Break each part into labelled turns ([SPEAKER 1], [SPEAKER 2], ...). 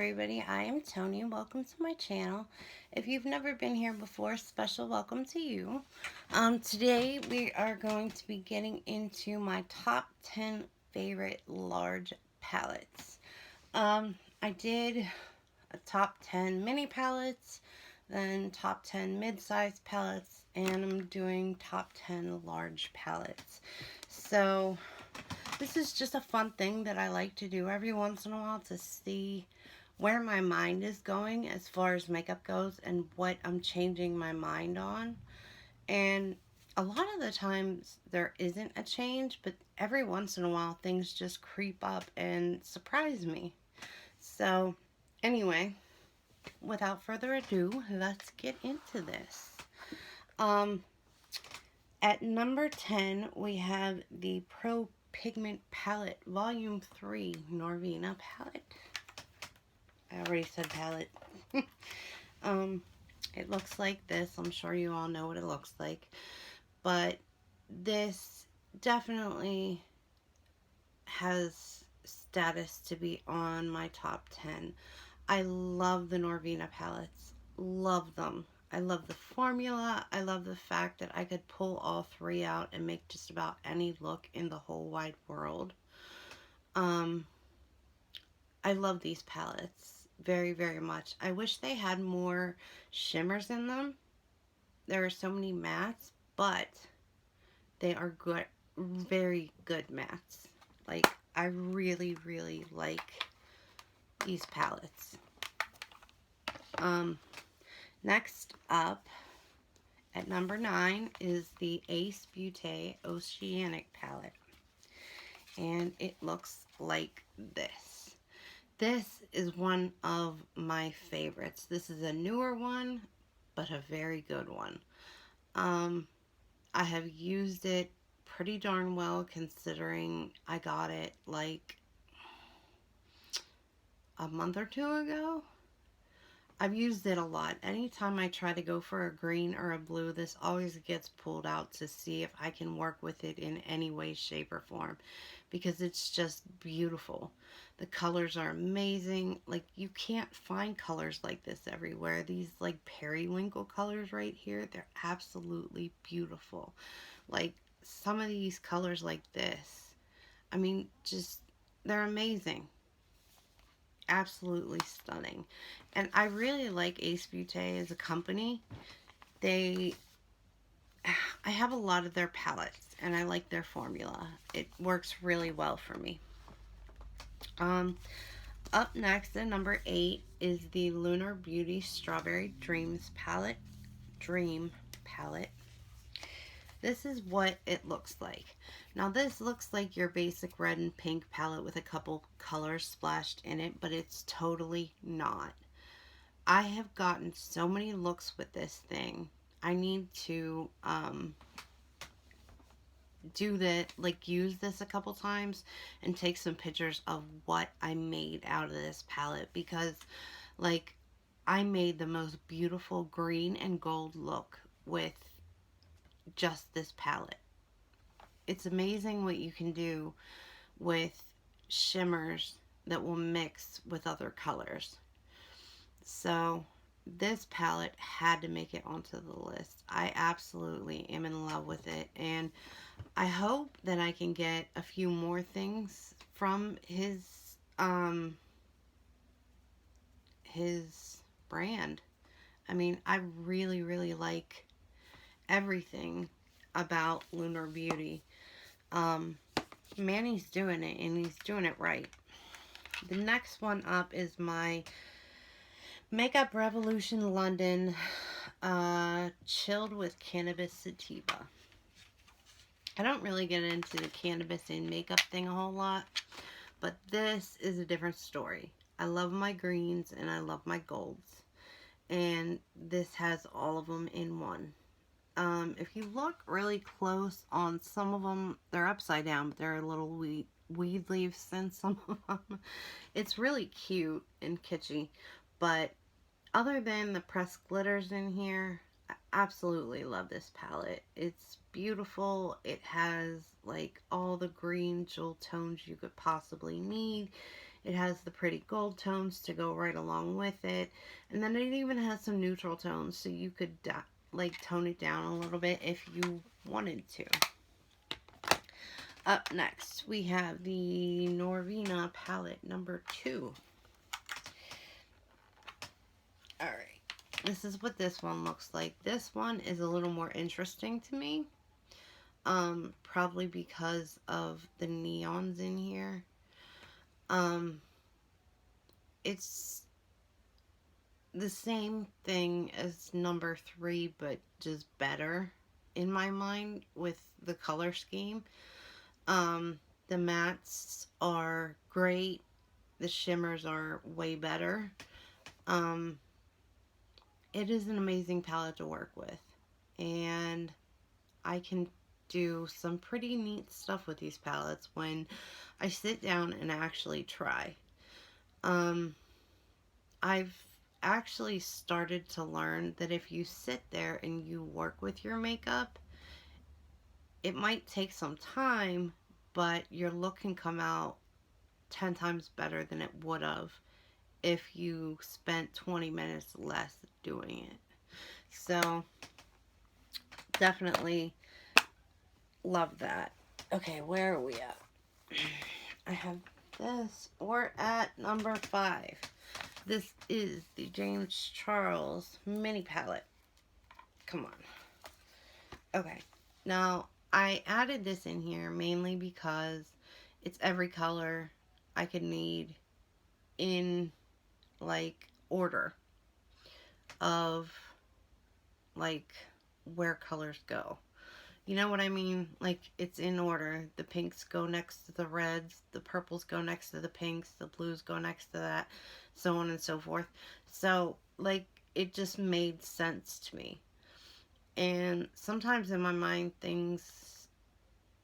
[SPEAKER 1] everybody, I am Tony. Welcome to my channel. If you've never been here before, special welcome to you. Today we are going to be getting into my top 10 favorite large palettes. I did a top 10 mini palettes, then top 10 mid-sized palettes, and I'm doing top 10 large palettes. So this is just a fun thing that I like to do every once in a while to see where my mind is going as far as makeup goes and what I'm changing my mind on. And a lot of the times there isn't a change, but every once in a while things just creep up and surprise me. So anyway, without further ado, let's get into this. At number 10, we have the Pro Pigment Palette, Volume 3, Noirvina palette. I already said palette. It looks like this. I'm sure you all know what it looks like. But this definitely has status to be on my top 10. I love the Noirvina palettes. Love them. I love the formula. I love the fact that I could pull all three out and make just about any look in the whole wide world. I love these palettes very, very much. I wish they had more shimmers in them. There are so many mattes, but they are good, very good mattes. Like, I really, really like these palettes. Next up, at number 9, is the Ace Beauty Oceanic palette. And it looks like this. This is one of my favorites. This is a newer one, but a very good one. I have used it pretty darn well considering I got it like a month or two ago. I've used it a lot. Anytime I try to go for a green or a blue, this always gets pulled out to see if I can work with it in any way, shape, or form. Because it's just beautiful. The colors are amazing. Like, you can't find colors like this everywhere. These, like, periwinkle colors right here, they're absolutely beautiful. Like, some of these colors like this, I mean, just, they're amazing. Absolutely stunning. And I really like Ace Beauty as a company. I have a lot of their palettes and I like their formula. It works really well for me. Up next at number 8 is the Lunar Beauty Strawberry Dreams palette. Dream palette. This is what it looks like. Now this looks like your basic red and pink palette with a couple colors splashed in it, but it's totally not. I have gotten so many looks with this thing. I need to use this a couple times and take some pictures of what I made out of this palette, because like I made the most beautiful green and gold look with just this palette. It's amazing what you can do with shimmers that will mix with other colors. So this palette had to make it onto the list. I absolutely am in love with it, and I hope that I can get a few more things from his brand. I mean, I really, really like everything about Lunar Beauty. Manny's doing it, and he's doing it right. The next one up is my Makeup Revolution London Chilled with Cannabis Sativa. I don't really get into the cannabis in makeup thing a whole lot, but this is a different story. I love my greens and I love my golds, and this has all of them in one. If you look really close on some of them, they're upside down, but there are little weed leaves in some of them. It's really cute and kitschy, but other than the pressed glitters in here, I absolutely love this palette. It's beautiful. It has like all the green jewel tones you could possibly need. It has the pretty gold tones to go right along with it. And then it even has some neutral tones, so you could like tone it down a little bit if you wanted to. Up next, we have the Noirvina palette number 2. Alright, this is what this one looks like. This one is a little more interesting to me. Probably because of the neons in here. It's the same thing as number 3, but just better in my mind with the color scheme. The mattes are great. The shimmers are way better. It is an amazing palette to work with. And I can do some pretty neat stuff with these palettes when I sit down and actually try. I've actually started to learn that if you sit there and you work with your makeup, it might take some time, but your look can come out 10 times better than it would have if you spent 20 minutes less doing it. So definitely love that. Okay, where are we at? I have this. We're at number 5. This is the James Charles mini palette. Come on. Okay, now I added this in here mainly because it's every color I could need in like order of like where colors go. You know what I mean? Like, it's in order. The pinks go next to the reds, the purples go next to the pinks, the blues go next to that, so on and so forth. So, like, it just made sense to me. And sometimes in my mind, things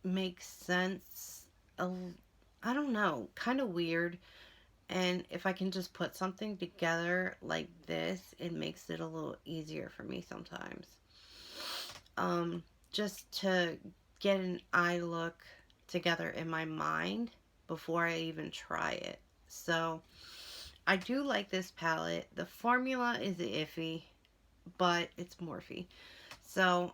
[SPEAKER 1] make sense, I don't know, kind of weird. And if I can just put something together like this, it makes it a little easier for me sometimes. Just to get an eye look together in my mind before I even try it. So I do like this palette. The formula is iffy, but it's Morphe. So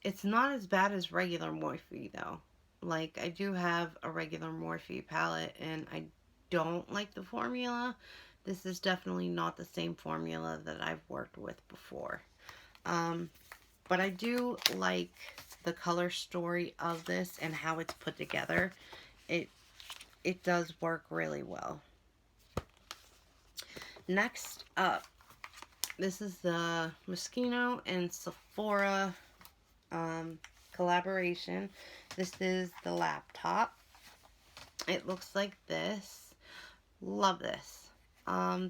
[SPEAKER 1] it's not as bad as regular Morphe though. Like, I do have a regular Morphe palette and I don't like the formula. This is definitely not the same formula that I've worked with before. But I do like the color story of this and how it's put together. It does work really well. Next up, this is the Moschino and Sephora collaboration. This is the laptop. It looks like this. Love this.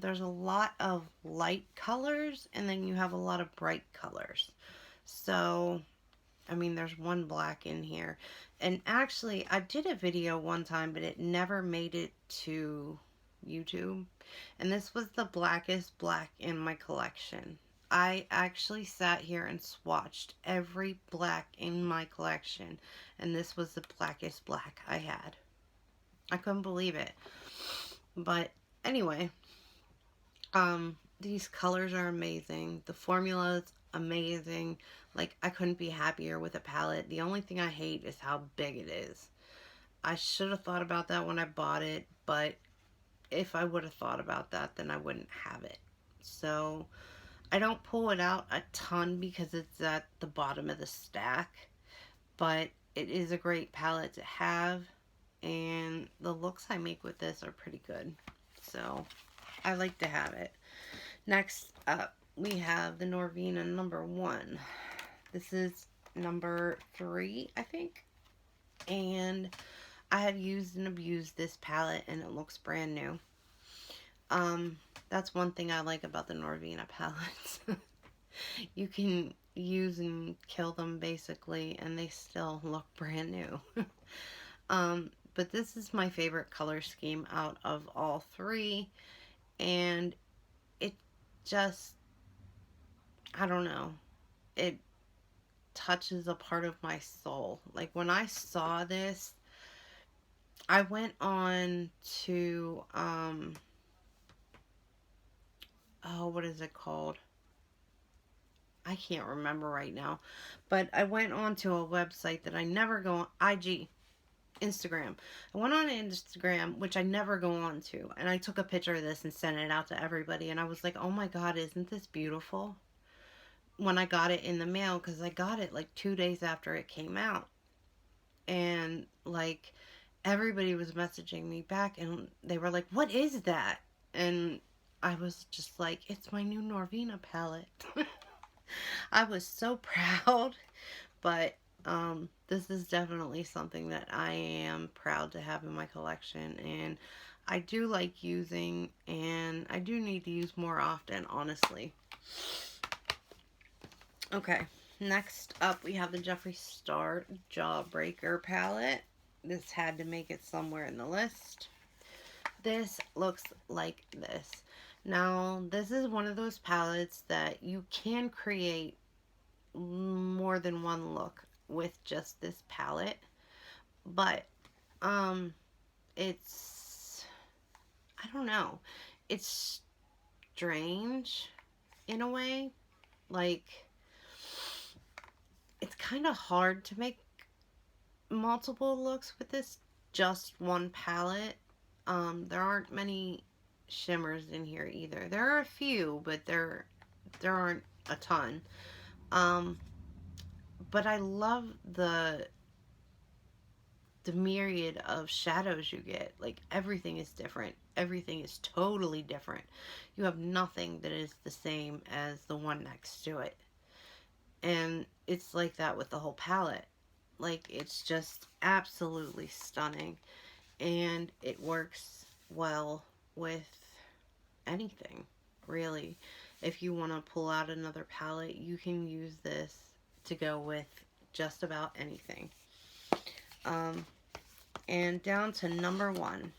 [SPEAKER 1] There's a lot of light colors and then you have a lot of bright colors. So, I mean, there's one black in here. And actually, I did a video one time, but it never made it to YouTube. And this was the blackest black in my collection. I actually sat here and swatched every black in my collection. And this was the blackest black I had. I couldn't believe it. But anyway, these colors are amazing. The formula is amazing. Like, I couldn't be happier with a palette. The only thing I hate is how big it is. I should have thought about that when I bought it, but if I would have thought about that, then I wouldn't have it. So I don't pull it out a ton because it's at the bottom of the stack, but it is a great palette to have, and the looks I make with this are pretty good. So I like to have it. Next up, we have the Noirvina number 1. This is number 3, I think. And I have used and abused this palette and it looks brand new. That's one thing I like about the Noirvina palettes. You can use and kill them basically and they still look brand new. But this is my favorite color scheme out of all 3. And it just, I don't know, it touches a part of my soul. Like, when I saw this, I went on to, oh, what is it called? I can't remember right now. But I went on to a website that I never go on, IG, Instagram. I went on Instagram, which I never go on to, and I took a picture of this and sent it out to everybody, and I was like, oh my god, isn't this beautiful? When I got it in the mail, because I got it like 2 days after it came out. And like everybody was messaging me back and they were like, what is that? And I was just like, it's my new Noirvina palette. I was so proud, but this is definitely something that I am proud to have in my collection, and I do like using, and I do need to use more often, honestly. Okay, next up we have the Geoffrey Star Jawbreaker palette. This had to make it somewhere in the list. This looks like this. Now, this is one of those palettes that you can create more than one look with just this palette. But, it's, I don't know. It's strange in a way. Like, it's kind of hard to make multiple looks with this just one palette. There aren't many shimmers in here either. There are a few, but there aren't a ton. But I love the myriad of shadows you get. Like, everything is different. Everything is totally different. You have nothing that is the same as the one next to it. And it's like that with the whole palette. Like, it's just absolutely stunning. And it works well with anything, really. If you want to pull out another palette, you can use this to go with just about anything. And down to number 1,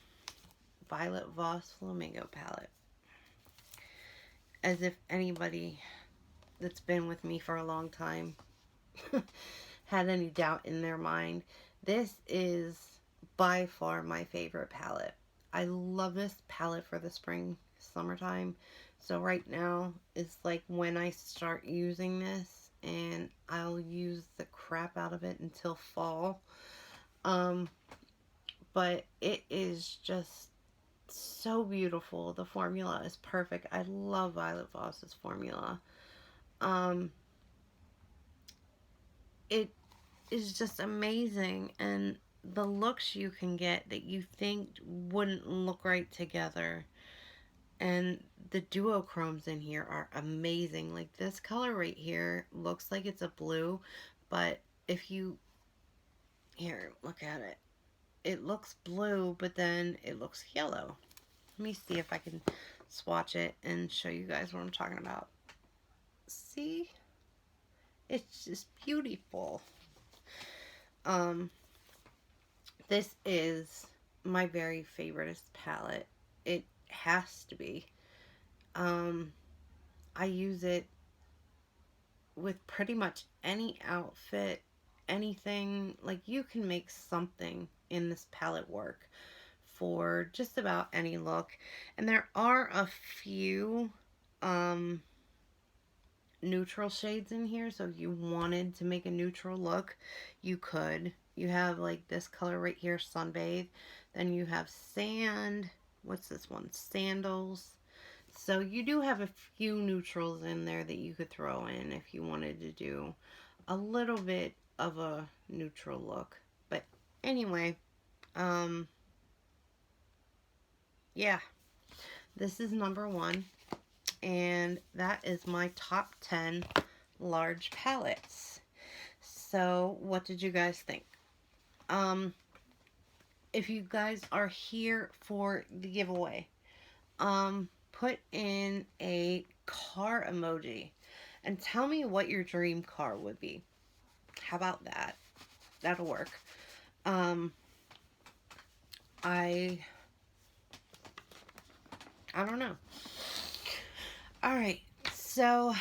[SPEAKER 1] Violet Voss Flamingo palette. As if anybody that's been with me for a long time had any doubt in their mind, this is by far my favorite palette. I love this palette for the spring, summertime. So right now is like when I start using this, and I'll use the crap out of it until fall. But it is just so beautiful. The formula is perfect. I love Violet Voss's formula. It is just amazing, and the looks you can get that you think wouldn't look right together, and the duochromes in here are amazing. Like, this color right here looks like it's a blue, but if you, here, look at it. It looks blue, but then it looks yellow. Let me see if I can swatch it and show you guys what I'm talking about. See? It's just beautiful. This is my very favoriteest palette. It has to be. I use it with pretty much any outfit, anything. Like, you can make something in this palette work for just about any look. And there are a few neutral shades in here, so if you wanted to make a neutral look, you could. You have like this color right here, Sunbathe. Then you have Sand. What's this one? Sandals. So you do have a few neutrals in there that you could throw in if you wanted to do a little bit of a neutral look. But anyway, yeah, this is number 1, and that is my top 10 large palettes. So what did you guys think? If you guys are here for the giveaway, put in a car emoji and tell me what your dream car would be. How about that? That'll work. I don't know. Alright, so,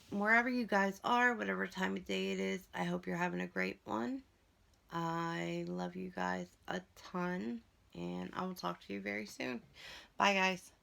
[SPEAKER 1] wherever you guys are, whatever time of day it is, I hope you're having a great one. I love you guys a ton, and I will talk to you very soon. Bye, guys.